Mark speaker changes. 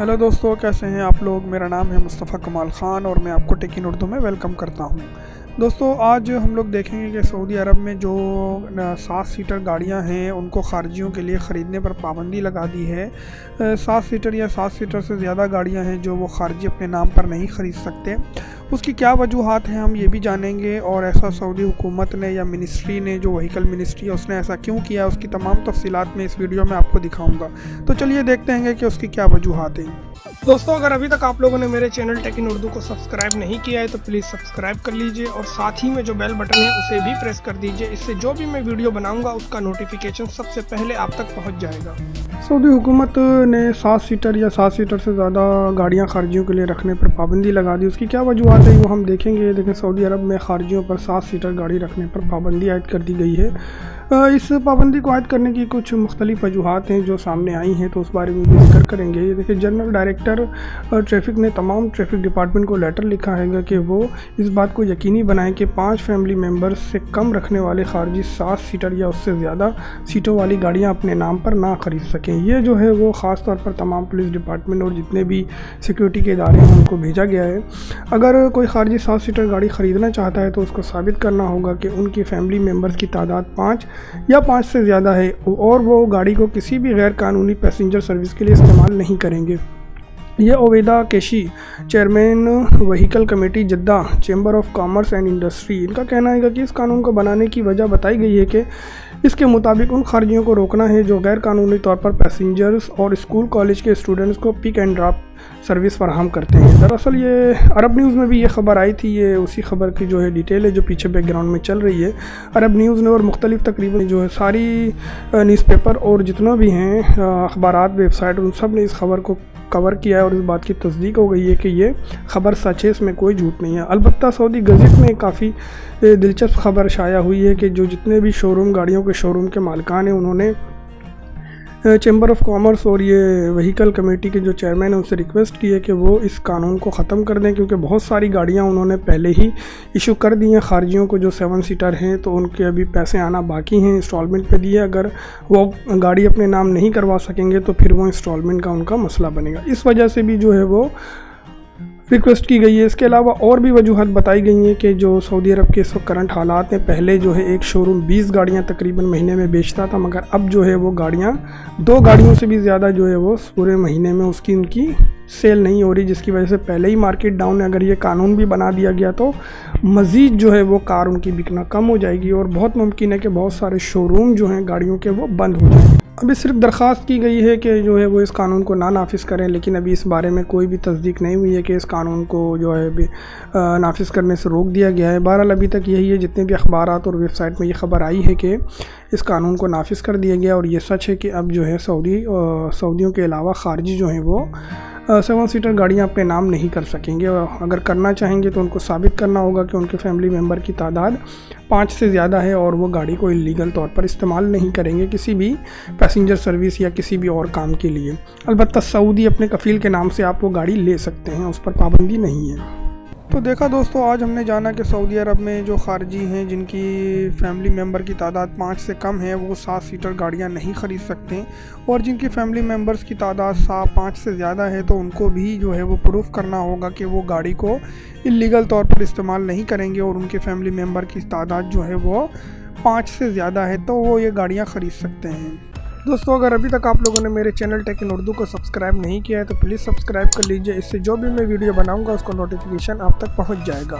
Speaker 1: Hello दोस्तों, कैसे हैं आप लोग। मेरा नाम है मुस्तफ़ा कमाल ख़ान और मैं आपको टेक इन उर्दू में वेलकम करता हूं। दोस्तों, आज हम लोग देखेंगे कि सऊदी अरब में जो 7 सीटर गाड़ियां हैं उनको खारजियों के लिए ख़रीदने पर पाबंदी लगा दी है। 7 सीटर या 7 सीटर से ज़्यादा गाड़ियां हैं जो वो खारजी अपने नाम पर नहीं ख़रीद सकते। उसकी क्या वजूहात हैं हम ये भी जानेंगे, और ऐसा सऊदी हुकूमत ने या मिनिस्ट्री ने, जो व्हीकल मिनिस्ट्री है, उसने ऐसा क्यों किया, उसकी तमाम तफसीलात में इस वीडियो में आपको दिखाऊंगा। तो चलिए देखते हैं कि उसकी क्या वजूहात हैं।
Speaker 2: दोस्तों, अगर अभी तक आप लोगों ने मेरे चैनल टेक इन उर्दू को सब्सक्राइब नहीं किया है तो प्लीज़ सब्सक्राइब कर लीजिए और साथ ही में जो बेल बटन है उसे भी प्रेस कर दीजिए। इससे जो भी मैं वीडियो बनाऊंगा उसका नोटिफिकेशन सबसे पहले आप तक पहुंच जाएगा।
Speaker 1: सऊदी हुकूमत ने 7 सीटर या 7 सीटर से ज़्यादा गाड़ियां खारजियों के लिए रखने पर पाबंदी लगा दी। उसकी क्या वजूहात है वो हम देखेंगे। देखें, सऊदी अरब में खारजियों पर 7 सीटर गाड़ी रखने पर पाबंदी आयद कर दी गई है। इस पाबंदी को आयद करने की कुछ मुख्तलिफ वजूहात हैं जो सामने आई हैं, तो उस बारे में भी जिक्र करेंगे। ये देखिए, जनरल डायरेक्टर ट्रैफिक ने तमाम ट्रैफिक डिपार्टमेंट को लेटर लिखा है कि वो इस बात को यकीनी बनाएं कि 5 फैमिली मेम्बर्स से कम रखने वाले खारजी 7 सीटर या उससे ज़्यादा सीटों वाली गाड़ियाँ अपने नाम पर ना ख़रीद सकें। ये जो है वो ख़ास तौर पर तमाम पुलिस डिपार्टमेंट और जितने भी सिक्योरिटी के इदारे हैं उनको भेजा गया है। अगर कोई खारजी 7 सीटर गाड़ी ख़रीदना चाहता है तो उसको साबित करना होगा कि उनकी फैमिली मेम्बर्स की तादाद 5 या 5 से ज़्यादा है और वो गाड़ी को किसी भी गैर कानूनी पैसेंजर सर्विस के लिए इस्तेमाल नहीं करेंगे। ये ओवेदा केशी, chairman vehicle committee Jeddah chamber of commerce and industry, इनका कहना है कि इस कानून को बनाने की वजह बताई गई है कि इसके मुताबिक उन खारजियों को रोकना है जो गैर कानूनी तौर पर पैसेंजर्स और स्कूल कॉलेज के स्टूडेंट्स को पिक एंड ड्रॉप सर्विस फराहम करते हैं। दरअसल ये अरब न्यूज़ में भी ये खबर आई थी। ये उसी खबर की जो है डिटेल है जो पीछे बैकग्राउंड में चल रही है। अरब न्यूज़ ने और मुख्तलिफ तकरीबन जो है सारी न्यूज़पेपर और जितना भी हैं अखबारात, वेबसाइट, उन सब ने इस खबर को कवर किया है और इस बात की तस्दीक हो गई है कि ये खबर सच है, इसमें कोई झूठ नहीं है। अलबत्ता सऊदी गज़ेट में काफ़ी दिलचस्प खबर शाया हुई है कि जो जितने भी शोरूम, गाड़ियों के शोरूम के मालिकान हैं, उन्होंने चैम्बर ऑफ कॉमर्स और ये व्हीकल कमेटी के जो चेयरमैन हैं उनसे रिक्वेस्ट की है कि वो इस कानून को ख़त्म कर दें, क्योंकि बहुत सारी गाड़ियां उन्होंने पहले ही इशू कर दी हैं खारजियों को जो 7 सीटर हैं, तो उनके अभी पैसे आना बाकी हैं, इंस्टॉलमेंट पे दिए। अगर वो गाड़ी अपने नाम नहीं करवा सकेंगे तो फिर वो इंस्टॉलमेंट का उनका मसला बनेगा। इस वजह से भी जो है वो रिक्वेस्ट की गई है। इसके अलावा और भी वजूहत बताई गई हैं कि जो सऊदी अरब के इस वक्त करंट हालात हैं, पहले जो है एक शोरूम 20 गाड़ियां तकरीबन महीने में बेचता था, मगर अब जो है वो गाड़ियां 2 गाड़ियों से भी ज़्यादा जो है वो पूरे महीने में उनकी सेल नहीं हो रही, जिसकी वजह से पहले ही मार्केट डाउन है। अगर ये कानून भी बना दिया गया तो मज़ीद जो है वो कार उनकी बिकना कम हो जाएगी और बहुत मुमकिन है कि बहुत सारे शोरूम जो हैं गाड़ियों के वो बंद हो जाएंगे। अभी सिर्फ दरख्वास्त की गई है कि जो है वो इस कानून को ना नाफिज करें, लेकिन अभी इस बारे में कोई भी तस्दीक नहीं हुई है कि इस कानून को जो है नाफिज करने से रोक दिया गया है। बहरहाल अभी तक यही है, जितने भी अखबारात और वेबसाइट में ये खबर आई है कि इस कानून को नाफिज कर दिया गया और ये सच है कि अब जो है सऊदियों के अलावा खारजी जो हैं वो 7 सीटर गाड़ियाँ अपने नाम नहीं कर सकेंगे। अगर करना चाहेंगे तो उनको साबित करना होगा कि उनके फैमिली मेम्बर की तादाद 5 से ज़्यादा है और वो गाड़ी को इलीगल तौर पर इस्तेमाल नहीं करेंगे किसी भी पैसेंजर सर्विस या किसी भी और काम के लिए। अलबत्ता सऊदी अपने कफ़ील के नाम से आप वो गाड़ी ले सकते हैं, उस पर पाबंदी नहीं है। तो देखा दोस्तों, आज हमने जाना कि सऊदी अरब में जो खारजी हैं जिनकी फैमिली मेम्बर की तादाद 5 से कम है वो 7 सीटर गाड़ियां नहीं ख़रीद सकते, और जिनकी फैमिली मेम्बर्स की तादाद 5 से ज़्यादा है तो उनको भी जो है वो प्रूफ करना होगा कि वो गाड़ी को इलीगल तौर पर इस्तेमाल नहीं करेंगे और उनके फैमिली मेम्बर की तादाद जो है वो 5 से ज़्यादा है तो वो ये गाड़ियाँ ख़रीद सकते हैं। दोस्तों, अगर अभी तक आप लोगों ने मेरे चैनल टेक इन उर्दू को सब्सक्राइब नहीं किया है तो प्लीज़ सब्सक्राइब कर लीजिए। इससे जो भी मैं वीडियो बनाऊंगा उसका नोटिफिकेशन आप तक पहुंच जाएगा।